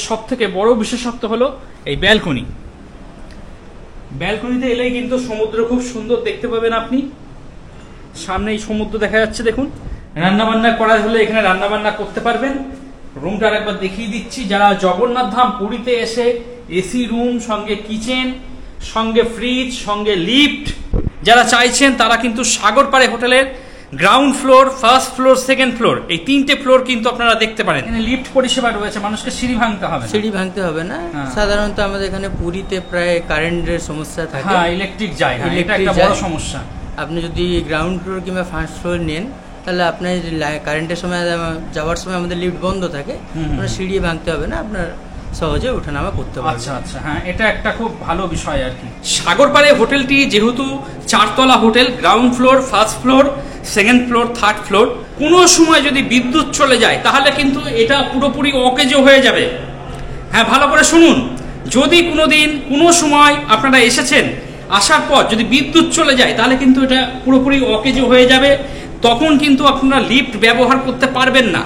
সব থেকে বড় বিশেষত্ব হলো এই ব্যালকনি। ব্যালকনিতে এলেই কিন্তু সমুদ্র খুব সুন্দর দেখতে পাবেন আপনি। সামনে এই সমুদ্র দেখা যাচ্ছে, দেখুন। রান্নাবান্না করার হলে এখানে রান্নাবান্না করতে পারবেন। রুমটা একবার দেখিয়ে দিচ্ছি। যারা জগন্নাথ ধাম পুরীতে এসে এসি রুম, সঙ্গে কিচেন, সঙ্গে ফ্রিজ, সঙ্গে লিফট যারা চাইছেন, তারা কিন্তু সাগরপাড়ে হোটেলের ground floor, first floor, second floor, এই 3টে ফ্লোর কিন্তু আপনারা দেখতে পারেন। এখানে লিফট পরিষেবা রয়েছে, মানুষকে সিঁড়ি ভাঙতে হবে না। সিঁড়ি ভাঙতে হবে না। সাধারণত আমাদের এখানে পুরীতে প্রায় কারেন্টের সমস্যা থাকে। হ্যাঁ, ইলেকট্রিক যায়, এটা একটা বড় সমস্যা। আপনি যদি গ্রাউন্ড ফ্লোর কিংবা ফার্স্ট ফ্লোর নেন, তাহলে আপনার কারেন্টের সময় যাওয়ার সময় আমাদের লিফট বন্ধ থাকে, আপনার সিঁড়ি ভাঙতে হবে না, আপনার সহজে ওঠানামা করতে পারবেন। আচ্ছা আচ্ছা, হ্যাঁ, এটা একটা খুব ভালো বিষয় আর কি। সাগরপাড়ে হোটেলটি যেহেতু 4তলা hotel, ground floor, first floor, second floor, third floor, কোনো সময় যদি বিদ্যুৎ চলে যায় তাহলে কিন্তু এটা পুরোপুরি অকেজো হয়ে যাবে। হ্যাঁ, ভালো করে শুনুন। যদি কোনোদিন কোনো সময় আপনারা এসেছেন, আসার পর যদি বিদ্যুৎ চলে যায় তাহলে কিন্তু এটা পুরোপুরি অকেজো হয়ে যাবে। তখন কিন্তু আপনারা লিফট ব্যবহার করতে পারবেন না।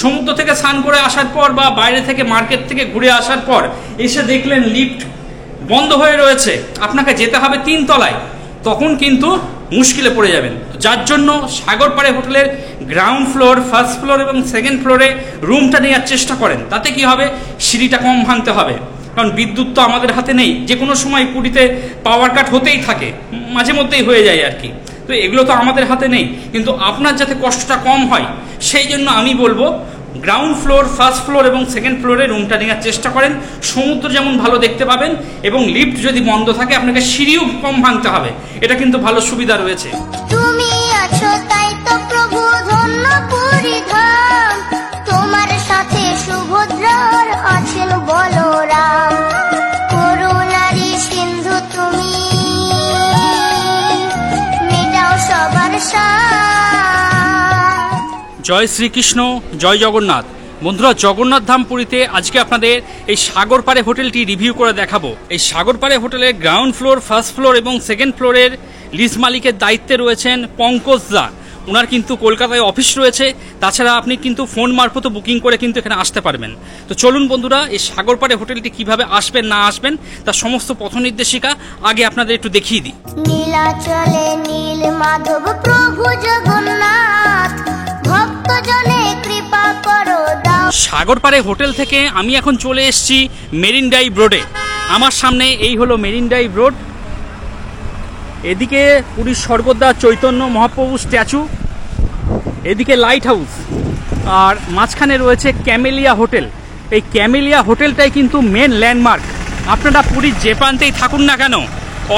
সমুদ্র থেকে স্নান করে আসার পর বা বাইরে থেকে মার্কেট থেকে ঘুরে আসার পর এসে দেখলেন লিফট বন্ধ হয়ে রয়েছে, আপনাকে যেতে হবে 3 তলায়, তখন কিন্তু মুশকিলে পড়ে যাবেন। যার জন্য সাগরপাড়ে হোটেলের গ্রাউন্ড ফ্লোর, ফার্স্ট ফ্লোর এবং সেকেন্ড ফ্লোরে রুমটা নেওয়ার চেষ্টা করেন। তাতে কি হবে, সিঁড়িটা কম ভাঙতে হবে। কারণ বিদ্যুৎ তো আমাদের হাতে নেই, যে কোনো সময় পুরীতে পাওয়ার কাট হতেই থাকে, মাঝে মধ্যেই হয়ে যায় আর কি। তো এগুলো তো আমাদের হাতে নেই, কিন্তু আপনার যাতে কষ্টটা কম হয় সেই জন্য আমি বলবো গ্রাউন্ড ফ্লোর, ফার্স্ট ফ্লোর এবং সেকেন্ড ফ্লোরে রুমটা নেওয়ার চেষ্টা করেন। সমুদ্র যেমন ভালো দেখতে পাবেন, এবং লিফট যদি বন্ধ থাকে আপনাকে সিঁড়িও কম ভাঙতে হবে, এটা কিন্তু ভালো সুবিধা রয়েছে। তুমি আছো তাই তো প্রভু, ধন্য পুরী ধাম, তোমার সাথে সুভদ্রার আছেন বলরাম, করুণারি সিন্ধু তুমি, মেটাও সবার জয় শ্রীকৃষ্ণ, জয় জগন্নাথ। বন্ধুরা, জগন্নাথ ধাম পুরীতে আজকে আপনাদের এই সাগরপাড়ে হোটেলটি রিভিউ করে দেখাবো। এই সাগরপাড়ে হোটেলের গ্রাউন্ড ফ্লোর, ফার্স্ট ফ্লোর এবং সেকেন্ড ফ্লোরের লিজ মালিকের দায়িত্বে রয়েছেন পঙ্কজ দা। ওনার কিন্তু কলকাতায় অফিস রয়েছে, তাছাড়া আপনি কিন্তু ফোন মারফত বুকিং করে কিন্তু এখানে আসতে পারবেন। তো চলুন বন্ধুরা, এই সাগরপাড়ে হোটেলটি কিভাবে আসবেন না আসবেন তার সমস্ত পথ নির্দেশিকা আগে আপনাদের একটু দেখিয়ে দিই। নীলাচলে নীল মাধব প্রভু জগন্নাথ, ভক্তজনে কৃপা করো দাও। সাগরপাড়ে হোটেল থেকে আমি এখন চলে এসেছি মেরিন ড্রাইভ রোডে। আমার সামনে এই হলো মেরিন ড্রাইভ রোড। এদিকে পুরীর স্বর্গদ্বার চৈতন্য মহাপ্রভু স্ট্যাচু, এদিকে লাইট হাউস, আর মাঝখানে রয়েছে ক্যামেলিয়া হোটেল। এই ক্যামেলিয়া হোটেলটাই কিন্তু মেন ল্যান্ডমার্ক। আপনারা পুরীর যে প্রান্তেই থাকুন না কেন,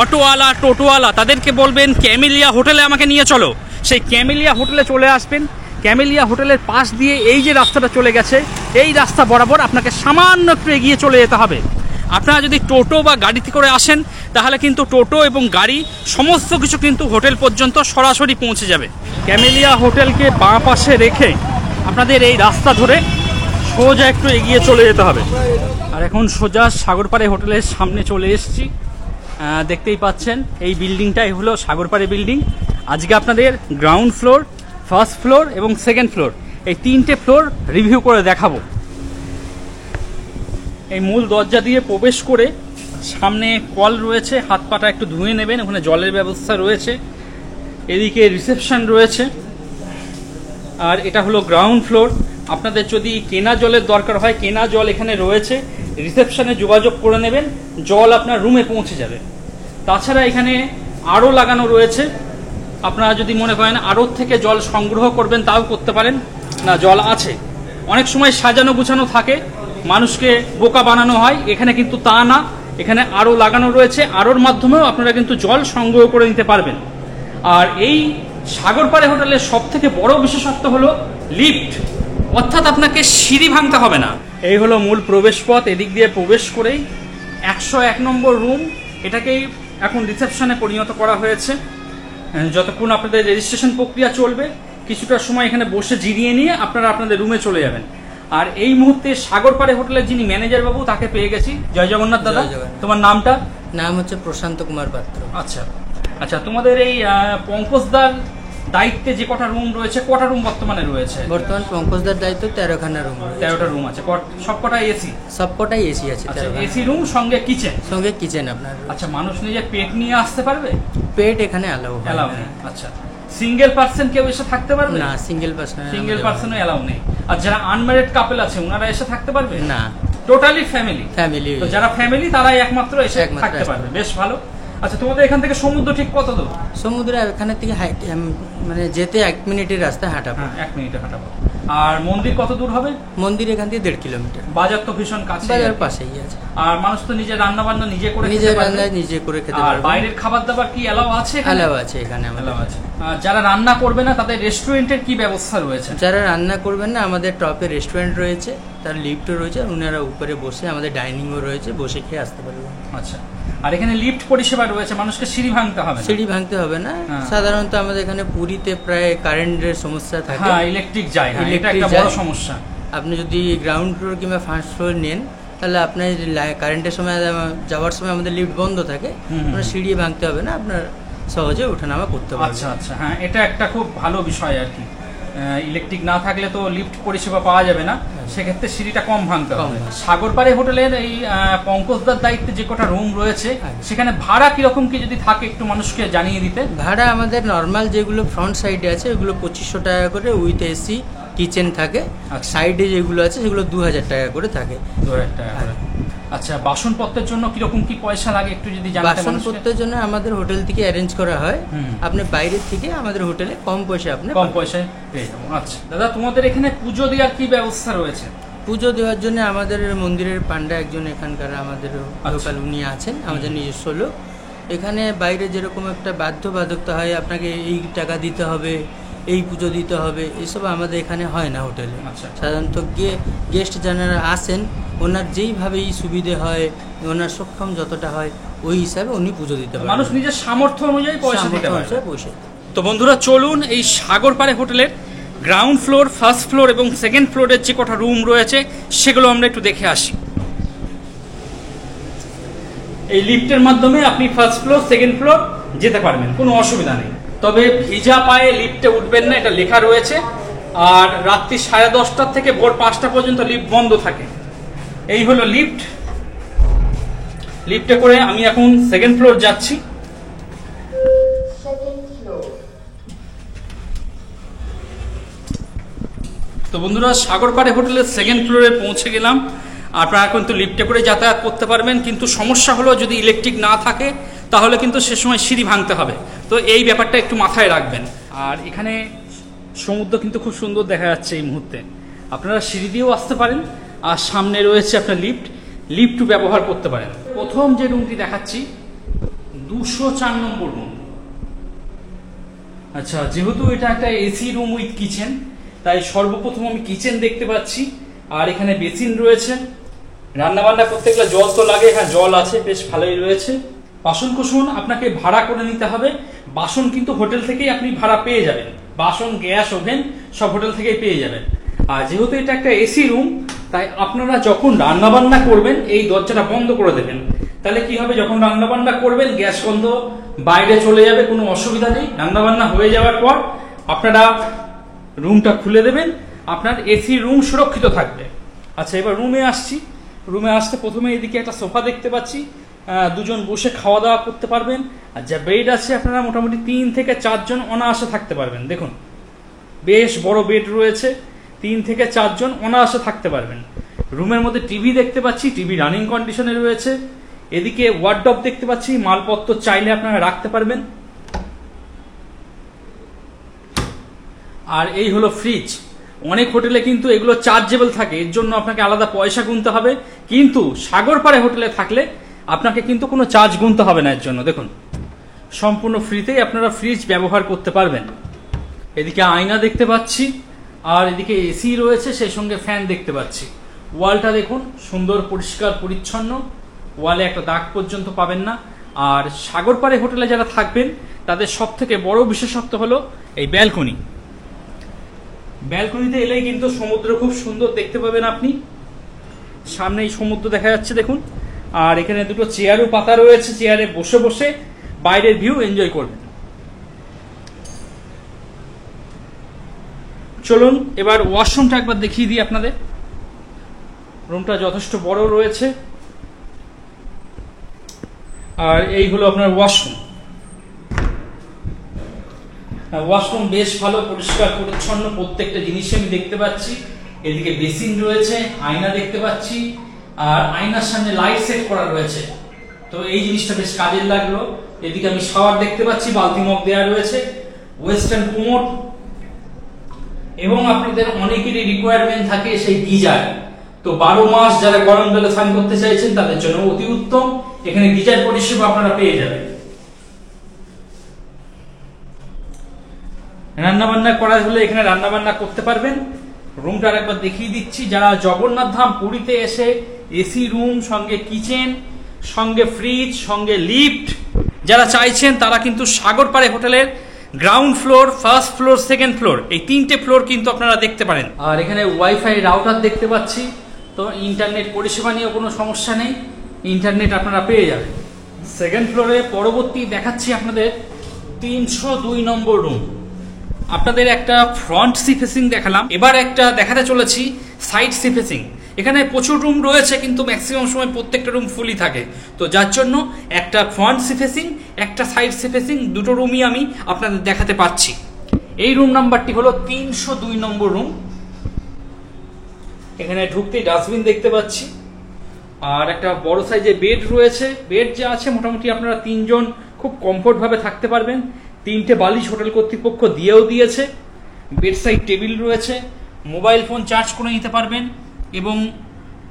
অটোওয়ালা, টোটোওয়ালা, তাদেরকে বলবেন ক্যামেলিয়া হোটেলে আমাকে নিয়ে চলো, সেই ক্যামেলিয়া হোটেলে চলে আসবেন। ক্যামেলিয়া হোটেলের পাশ দিয়ে এই যে রাস্তাটা চলে গেছে, এই রাস্তা বরাবর আপনাকে সামান্য একটু এগিয়ে চলে যেতে হবে। আপনারা যদি টোটো বা গাড়িতে করে আসেন তাহলে কিন্তু টোটো এবং গাড়ি সমস্ত কিছু কিন্তু হোটেল পর্যন্ত সরাসরি পৌঁছে যাবে। ক্যামেলিয়া হোটেলকে বাঁ পাশে রেখে আপনাদের এই রাস্তা ধরে সোজা একটু এগিয়ে চলে যেতে হবে। আর এখন সোজা সাগরপাড়ে হোটেলের সামনে চলে এসেছি। দেখতেই পাচ্ছেন এই বিল্ডিংটাই হলো সাগরপাড়ে বিল্ডিং। আজকে আপনাদের গ্রাউন্ড ফ্লোর, ফার্স্ট ফ্লোর এবং সেকেন্ড ফ্লোর, এই 3টে ফ্লোর রিভিউ করে দেখাবো। এই মূল দরজা দিয়ে প্রবেশ করে সামনে কল রয়েছে, হাত পাটা একটু ধুয়ে নেবেন, ওখানে জলের ব্যবস্থা রয়েছে। এদিকে রিসেপশন রয়েছে, আর এটা হলো গ্রাউন্ড ফ্লোর। আপনাদের যদি কেনা জলের দরকার হয়, কেনা জল এখানে রয়েছে, রিসেপশনে যোগাযোগ করে নেবেন, জল আপনার রুমে পৌঁছে যাবে। তাছাড়া এখানে আরও লাগানো রয়েছে, আপনারা যদি মনে করেন আড়ত থেকে জল সংগ্রহ করবেন তাও করতে পারেন, না জল আছে। অনেক সময় সাজানো গুছানো থাকে, মানুষকে বোকা বানানো হয়, এখানে কিন্তু তা না, এখানে আরও লাগানো রয়েছে, আরোর মাধ্যমেও আপনারা কিন্তু জল সংগ্রহ করে নিতে পারবেন। আর এই সাগরপাড়ে হোটেলের সব থেকে বড় বিশেষত্ব হলো লিফট, অর্থাৎ আপনাকে সিঁড়ি ভাঙতে হবে না। এই হলো মূল প্রবেশ পথ, এদিক দিয়ে প্রবেশ করেই 101 নম্বর রুম, এটাকেই এখন রিসেপশনে পরিণত করা হয়েছে। যতক্ষণ আপনাদের রেজিস্ট্রেশন প্রক্রিয়া চলবে, কিছুটা সময় এখানে বসে জিরিয়ে নিয়ে আপনারা আপনাদের রুমে চলে যাবেন। আর এই মুহূর্তে সাগরপাড়ে হোটেলের যিনি ম্যানেজার বাবু, তাকে পেয়ে গেছি। জয় জগন্নাথ দাদা, তোমার নামটা? নাম হচ্ছে প্রশান্ত কুমার পাত্র। আচ্ছা আচ্ছা, তোমাদের এই পঙ্কজদার দায়িত্বে যে কটা রুম রয়েছে, কটা রুম বর্তমানে রয়েছে? বর্তমান পঙ্কজদার দায়িত্ব 13খানা রুম, 13টা রুম আছে, সব কটা এসি? সবকটাই এসি আছে। এসি রুম সঙ্গে কিচেন? সঙ্গে কিচেন আপনার। আচ্ছা, মানুষ নিজে পেট নিয়ে আসতে পারবে? পেট এখানে অ্যালাউ নেই। আচ্ছা, সিঙ্গেল পার্সন কেউ এসে থাকতে পারবে? না, সিঙ্গেল পার্সনও অ্যালাউ নেই। আর যারা আনম্যারিড কাপল আছে ওনারা এসে থাকতে পারবে? না, টোটালি ফ্যামিলি। তো যারা ফ্যামিলি তারাই একমাত্র এসে থাকতে পারবে। বেশ ভালো। আচ্ছা, তোমাদের এখান থেকে সমুদ্র ঠিক কত দূর? সমুদ্র এখানে থেকে মানে যেতে 1 মিনিটের রাস্তা হাঁটা। 1 মিনিটে হাঁটা। আর মন্দির কত দূর হবে? মন্দির এখান থেকে 1.5 কিলোমিটার। বাজার তো ভীষণ কাছে, বাজার পাশেই আছে। আর মানুষ তো নিজে রান্না বান্না নিজে করে খেতে পারবে। আর বাইরের খাবার দাবার কি এলাও আছে? এলাও আছে এখানে, এলাও আছে। যারা রান্না করবে না তাদের রেস্টুরেন্টের কি ব্যবস্থা রয়েছে? যারা রান্না করবেন না, আমাদের টপে রেস্টুরেন্ট রয়েছে, তার লিফটও রয়েছে, ওনারা উপরে বসে, আমাদের ডাইনিংও রয়েছে, বসে খেয়ে আসতে পারবেন। আচ্ছা, আর এখানে লিফট পরিষেবা রয়েছে, মানুষকে সিঁড়ি ভাঙতে হবে? সিঁড়ি ভাঙতে হবে না। সাধারণত আমাদের এখানে পুরীতে প্রায় কারেন্টের সমস্যা থাকে, ইলেকট্রিক যায় না, এটা একটা বড় সমস্যা। আপনি যদি গ্রাউন্ড ফ্লোর কিংবা ফার্স্ট ফ্লোর নেন, তাহলে আপনার কারেন্টের সময় যাওয়ার সময় আমাদের লিফট বন্ধ থাকে, আপনার সিঁড়ি ভাঙতে হবে না, আপনার সহজে ওঠানামা করতে পারবেন। আচ্ছা আচ্ছা, হ্যাঁ, এটা একটা খুব ভালো বিষয় আর কি। ইলেকট্রিক না থাকলে তো লিফট পরিষেবা পাওয়া যাবে না, সেক্ষেত্রে সিঁড়িটা কম ভাঙতে হবে। সাগরপাড়ে হোটেলের এই পঙ্কজদার দায়িত্বে যে কটা রুম রয়েছে সেখানে ভাড়া কিরকম কি যদি থাকে একটু মানুষকে জানিয়ে দিতে। ভাড়া আমাদের নর্মাল যেগুলো ফ্রন্ট সাইডে আছে ওগুলো 2500 টাকা করে উইথ এসি কিচেন থাকে। সাইডে যেগুলো আছে সেগুলো 2000 টাকা করে থাকে। 2000 টাকা করে। আচ্ছা, বাসনপত্রের জন্য কিরকম কি পয়সা লাগে একটু যদি জানাতে। বাসনপত্রের জন্য আমাদের হোটেল থেকে অ্যারেঞ্জ করা হয়, আপনি বাইরে থেকে আমাদের হোটেলে কম পয়সায় পেয়ে যাবো। আচ্ছা দাদা, তোমাদের এখানে পুজো দেওয়ার কি ব্যবস্থা রয়েছে? পুজো দেওয়ার জন্য আমাদের মন্দিরের পান্ডা একজন এখানকার আমাদের লোকাল উনি আছেন, আমাদের নিজস্ব লোক। এখানে বাইরে যেরকম একটা বাধ্যবাধকতা হয়, আপনাকে এই টাকা দিতে হবে, এই পুজো দিতে হবে, এসব আমাদের এখানে হয় না হোটেলে। সাধারণত গেস্ট যারা আসেন ওনার যেইভাবেই সুবিধে হয়, ওনার সক্ষম যতটা হয় ওই হিসাবে উনি পুজো দিতে পারেন। মানুষ নিজের সামর্থ্য অনুযায়ী পয়সা দিতে পারে। তো বন্ধুরা, চলুন এই সাগরপাড়ে হোটেলের গ্রাউন্ড ফ্লোর, ফার্স্ট ফ্লোর এবং সেকেন্ড ফ্লোরের যে কটা রুম রয়েছে সেগুলো আমরা একটু দেখে আসি। এই লিফটের মাধ্যমে আপনি ফার্স্ট ফ্লোর, সেকেন্ড ফ্লোর যেতে পারবেন, কোনো অসুবিধা নেই। তবে ভিজা পায়ে লিফটে উঠবেন না, এটা লেখা রয়েছে। আর রাত্রি 10:30 থেকে ভোর 5টা পর্যন্ত লিফট বন্ধ থাকে। এই হলো লিফট। লিফটে করে আমি এখন সেকেন্ড ফ্লোর যাচ্ছি। তো বন্ধুরা, সাগরপাড়ে হোটেলের সেকেন্ড ফ্লোরে পৌঁছে গেলাম। আপনারা কিন্তু লিফটে করে যাতায়াত করতে পারবেন, কিন্তু সমস্যা হলো যদি ইলেকট্রিক না থাকে তাহলে কিন্তু সে সময় সিঁড়ি ভাঙতে হবে। তো এই ব্যাপারটা একটু মাথায় রাখবেন। আর এখানে সমুদ্র কিন্তু খুব সুন্দর দেখা যাচ্ছে এই মুহূর্তে। আপনারা সিঁড়ি দিয়েও আসতে পারেন, আর সামনে রয়েছে আপনার লিফট ব্যবহার করতে পারেন। প্রথম যে রুমটি দেখাচ্ছি 204 নম্বর রুম। আচ্ছা, যেহেতু এটা একটা এসি রুম উইথ কিচেন, তাই সর্বপ্রথম আমি কিচেন দেখতে পাচ্ছি। আর এখানে বেসিন রয়েছে, রান্না বান্না করতে গেলে জল তো লাগে, হ্যাঁ জল আছে, বেশ ভালোই রয়েছে। বাসন কুসন আপনাকে ভাড়া করে নিতে হবে। বাসন কিন্তু হোটেল থেকেই আপনি ভাড়া পেয়ে যাবেন, বাসন, গ্যাস, ওভেন সব হোটেল থেকেই পেয়ে যাবেন। আর যেহেতু এটা একটা এসি রুম, তাই আপনারা যখন রান্না বান্না করবেন এই দরজাটা বন্ধ করে দেবেন। তাহলে কি হবে, যখন রান্না বান্না করবেন গ্যাস বন্ধ বাইরে চলে যাবে, কোনো অসুবিধা নেই। রান্না বান্না হয়ে যাওয়ার পর আপনারা রুমটা খুলে দেবেন, আপনার এসি রুম সুরক্ষিত থাকবে। আচ্ছা, এবার রুমে আসছি। রুমে আসতে প্রথমে এদিকে একটা সোফা দেখতে পাচ্ছি, দুজন বসে খাওয়া দাওয়া করতে পারবেন। আর যা বেড আছে আপনারা মোটামুটি 3 থেকে 4 জন অনায়াসে থাকতে পারবেন। দেখুন, বেশ বড় বেড রয়েছে, 3 থেকে 4 জন অনায়াসে থাকতে পারবেন। রুমের মধ্যে টিভি দেখতে পাচ্ছি, টিভি রানিং কন্ডিশনে রয়েছে। এদিকে ওয়ার্ডরোব দেখতে পাচ্ছি, মালপত্র চাইলে আপনারা রাখতে পারবেন। আর এই হলো ফ্রিজ। অনেক হোটেলে কিন্তু এগুলো চার্জেবল থাকে, এর জন্য আপনাকে আলাদা পয়সা গুনতে হবে, কিন্তু সাগরপাড়ে হোটেলে থাকলে আপনাকে কিন্তু কোনো চার্জ গুনতে হবে না এর জন্য। দেখুন, সম্পূর্ণ ফ্রিতেই আপনারা ফ্রিজ ব্যবহার করতে পারবেন। এদিকে আয়না দেখতে পাচ্ছি, আর এদিকে এসি রয়েছে, সেই সঙ্গে ফ্যান দেখতে পাচ্ছি। ওয়ালটা দেখুন, সুন্দর পরিষ্কার পরিচ্ছন্ন, ওয়ালে একটা দাগ পর্যন্ত পাবেন না। আর সাগরপাড়ে হোটেলে যারা থাকবেন তাদের সব থেকে বড় বিশেষত্ব হলো এই ব্যালকনি। ব্যালকনিতে এলেই কিন্তু সমুদ্র খুব সুন্দর দেখতে পাবেন আপনি। সামনে এই সমুদ্র দেখা যাচ্ছে দেখুন। আর এখানে দুটো চেয়ারও পাতা রয়েছে, চেয়ারে বসে বসে বাইরের ভিউ এনজয় করবেন। চলুন এবার ওয়াশরুমটা একবার দেখিয়ে দিই আপনাদের। রুমটা যথেষ্ট বড় রয়েছে। আর এই হলো আপনার ওয়াশরুম। ওয়াশরুম বেশ ভালো পরিষ্কার পরিচ্ছন্ন, প্রত্যেকটা জিনিসই আমি দেখতে পাচ্ছি। এদিকে বেসিন রয়েছে, আয়না দেখতে পাচ্ছি, আর আয়নার সামনে লাইট সেট করা রয়েছে। তো এই জিনিসটা বেশ কাজের লাগলো। এদিকে আমি শাওয়ার দেখতে পাচ্ছি, বালতি মগ দেওয়া রয়েছে, ওয়েস্টার্ন কোমোড, এবং আপনাদের অনেকেরই রিকোয়ারমেন্ট থাকে সেই গিজার। তো 12 মাস যারা গরম জলে স্নান করতে চাইছেন তাদের জন্য অতি উত্তম। এখানে গিজার পরিষেবা আপনারা পেয়ে যাবেন। রান্না বান্না করার হলে এখানে রান্না বান্না করতে পারবেন। রুমটা আরেকবার দেখিয়ে দিচ্ছি। যারা জগন্নাথ ধাম পুরীতে এসে এসি রুম, সঙ্গে কিচেন, সঙ্গে ফ্রিজ, সঙ্গে লিফট যারা চাইছেন তারা কিন্তু সাগরপাড়ে হোটেলের ground floor, first floor, second floor, এই 3টে ফ্লোর কিন্তু আপনারা দেখতে পারেন। আর এখানে ওয়াইফাই রাউটার দেখতে পাচ্ছি। তো ইন্টারনেট পরিষেবা নিয়ে কোনো সমস্যা নেই, ইন্টারনেট আপনারা পেয়ে যাবেন। সেকেন্ড ফ্লোরে পরবর্তী দেখাচ্ছি আপনাদের 302 নম্বর রুম। আপনাদের একটা ফ্রন্ট সি ফেসিং দেখালাম, এবার একটা দেখাতে চলেছি সাইড সি ফেসিং। এখানে প্রচুর রুম রয়েছে কিন্তু ম্যাক্সিমাম সময় প্রত্যেকটা রুম ফুলি থাকে। তো যার জন্য একটা ফ্রন্ট সি ফেসিং, একটা সাইড সি ফেসিং, দুটো রুমই আমি আপনাদের দেখাতে পাচ্ছি। এই রুম নাম্বারটি হলো 302 নম্বর রুম। এখানে ঢুকতেই ডাস্টবিন দেখতে পাচ্ছি, আর একটা বড় সাইজের বেড রয়েছে। বেড যা আছে মোটামুটি আপনারা 3 জন খুব কমফোর্ট ভাবে থাকতে পারবেন। 3টে বালিশ হোটেল কর্তৃপক্ষ দিয়েও দিয়েছে। বেড সাইড টেবিল রয়েছে, মোবাইল ফোন চার্জ করে নিতে পারবেন, এবং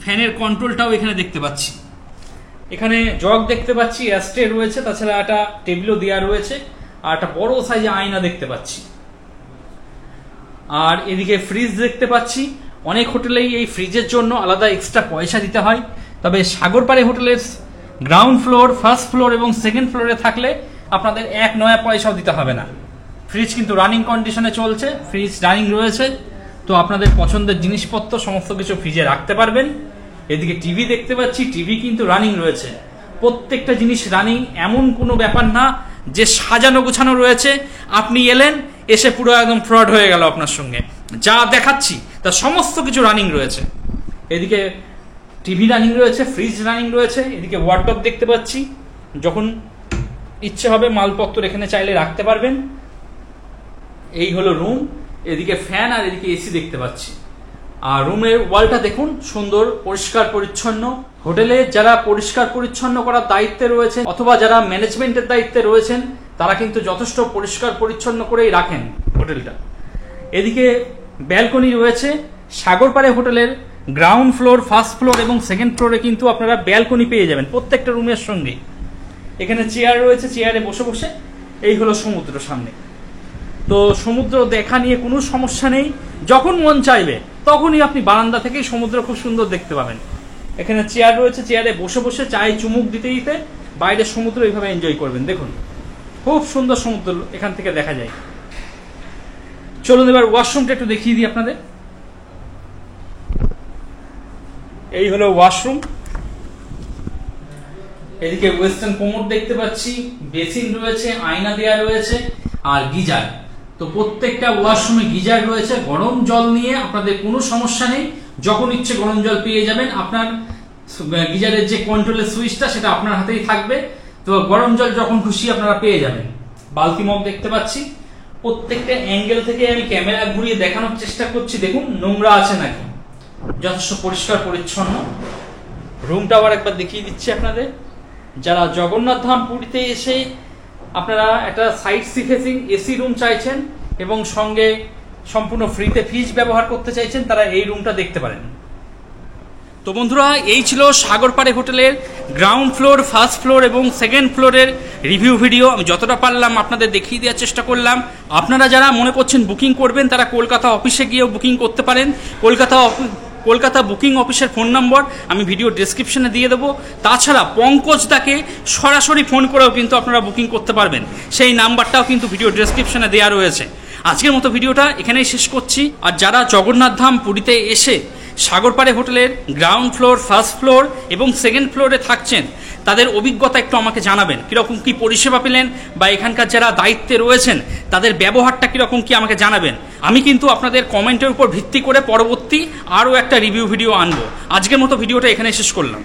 ফ্যানের কন্ট্রোলটাও এখানে দেখতে পাচ্ছি। এখানে জগ দেখতে পাচ্ছি, অ্যাস্ট্রে রয়েছে, তাছাড়া একটা টেবিলও দেওয়া রয়েছে, আর একটা বড় সাইজে আয়না দেখতে পাচ্ছি। আর এদিকে ফ্রিজ দেখতে পাচ্ছি। অনেক হোটেলেই এই ফ্রিজের জন্য আলাদা এক্সট্রা পয়সা দিতে হয়, তবে সাগরপাড়ে হোটেলের গ্রাউন্ড ফ্লোর, ফার্স্ট ফ্লোর এবং সেকেন্ড ফ্লোরে থাকলে আপনাদের 1 নয়া পয়সাও দিতে হবে না। ফ্রিজ কিন্তু রানিং কন্ডিশনে চলছে, ফ্রিজ রানিং রয়েছে। তো আপনাদের পছন্দের জিনিসপত্র সমস্ত কিছু ফ্রিজে রাখতে পারবেন। এদিকে টিভি দেখতে পাচ্ছি, টিভি কিন্তু রানিং রয়েছে। প্রত্যেকটা জিনিস রানিং, এমন কোনো ব্যাপার না যে সাজানো গোছানো রয়েছে, আপনি এলেন এসে পুরো একদম ফ্রড হয়ে গেল আপনার সঙ্গে। যা দেখাচ্ছি তা সমস্ত কিছু রানিং রয়েছে। এদিকে টিভি রানিং রয়েছে, ফ্রিজ রানিং রয়েছে। এদিকে ওয়ার্ডরোব দেখতে পাচ্ছি, যখন ইচ্ছে হবে মালপত্র এখানে চাইলে রাখতে পারবেন। এই হলো রুম। এদিকে ফ্যান আর এদিকে এসি দেখতে পাচ্ছি। আর রুমের ওয়ালটা দেখুন, সুন্দর পরিষ্কার পরিচ্ছন্ন। হোটেলে যারা পরিষ্কার পরিচ্ছন্ন করার দায়িত্বে রয়েছে অথবা যারা ম্যানেজমেন্টের দায়িত্বে রয়েছেন তারা কিন্তু যথেষ্ট পরিষ্কার পরিচ্ছন্ন করেই রাখেন হোটেলটা। এদিকে ব্যালকনি রয়েছে। সাগরপাড়ে হোটেলের গ্রাউন্ড ফ্লোর, ফার্স্ট ফ্লোর এবং সেকেন্ড ফ্লোরে কিন্তু আপনারা ব্যালকনি পেয়ে যাবেন প্রত্যেকটা রুমের সঙ্গে। এখানে চেয়ার রয়েছে, চেয়ারে বসে বসে এই হলো সমুদ্র সামনে। তো সমুদ্র দেখা নিয়ে কোনো সমস্যা নেই, যখন মন চাইবে তখনই আপনি বারান্দা থেকেই সমুদ্র খুব সুন্দর দেখতে পাবেন। এখানে চেয়ার রয়েছে, চেয়ারে বসে বসে চায়ে চুমুক দিতে দিতে বাইরের সমুদ্র এইভাবে এনজয় করবেন। দেখুন খুব সুন্দর সমুদ্র এখান থেকে দেখা যায়। চলুন এবার ওয়াশরুমটা একটু দেখিয়ে দিই আপনাদের। এই হলো ওয়াশরুম। এদিকে ওয়েস্টার্ন কোমোড দেখতে পাচ্ছি, বেসিন রয়েছে, আয়না দেওয়া রয়েছে, আর গিজার। তো প্রত্যেকটা ওয়াশরুমে গিজার রয়েছে। গরম জল নিয়ে আপনাদের কোনো সমস্যা নেই, যখন ইচ্ছে গরম জল পেয়ে যাবেন। আপনার গিজারের যে কন্ট্রোলের সুইচটা সেটা আপনার হাতেই থাকবে। তো গরম জল যখন খুশি আপনারা পেয়ে যাবেন। বালতি মগ দেখতে পাচ্ছি। প্রত্যেকটা অ্যাঙ্গেল থেকে আমি ক্যামেরা ঘুরিয়ে দেখানোর চেষ্টা করছি। দেখুন নোংরা আছে নাকি, যথেষ্ট পরিষ্কার পরিচ্ছন্ন। রুমটা আবার একবার দেখিয়ে দিচ্ছি আপনাদের। যারা জগন্নাথ ধাম পুরীতে এসে আপনারা একটা side sea facing AC room চাইছেন এবং সঙ্গে সম্পূর্ণ ফ্রিতে ফ্রিজ ব্যবহার করতে চাইছেন, তারা এই রুমটা দেখতে পারেন। তো বন্ধুরা, এই ছিল সাগরপাড়ে হোটেলের গ্রাউন্ড ফ্লোর, ফার্স্ট ফ্লোর এবং সেকেন্ড ফ্লোরের রিভিউ ভিডিও। আমি যতটা পারলাম আপনাদের দেখিয়ে দেওয়ার চেষ্টা করলাম। আপনারা যারা মনে করছেন বুকিং করবেন তারা কলকাতা অফিসে গিয়েও বুকিং করতে পারেন। কলকাতা বুকিং অফিসের ফোন নম্বর আমি ভিডিও ডেসক্রিপশনে দিয়ে দেবো। তাছাড়া পঙ্কজ দাকে সরাসরি ফোন করেও কিন্তু আপনারা বুকিং করতে পারবেন, সেই নাম্বারটাও কিন্তু ভিডিও ডেসক্রিপশনে দেওয়া রয়েছে। আজকের মতো ভিডিওটা এখানেই শেষ করছি। আর যারা জগন্নাথ ধাম পুরীতে এসে সাগরপাড়ে হোটেলের গ্রাউন্ড ফ্লোর, ফার্স্ট ফ্লোর এবং সেকেন্ড ফ্লোরে থাকছেন তাদের অভিজ্ঞতা একটু আমাকে জানাবেন। কীরকম কী পরিষেবা পেলেন বা এখানকার যারা দায়িত্বে রয়েছেন তাদের ব্যবহারটা কীরকম কী আমাকে জানাবেন। আমি কিন্তু আপনাদের কমেন্টের উপর ভিত্তি করে পরবর্তী আরও একটা রিভিউ ভিডিও আনবো। আজকের মতো ভিডিওটা এখানে শেষ করলাম।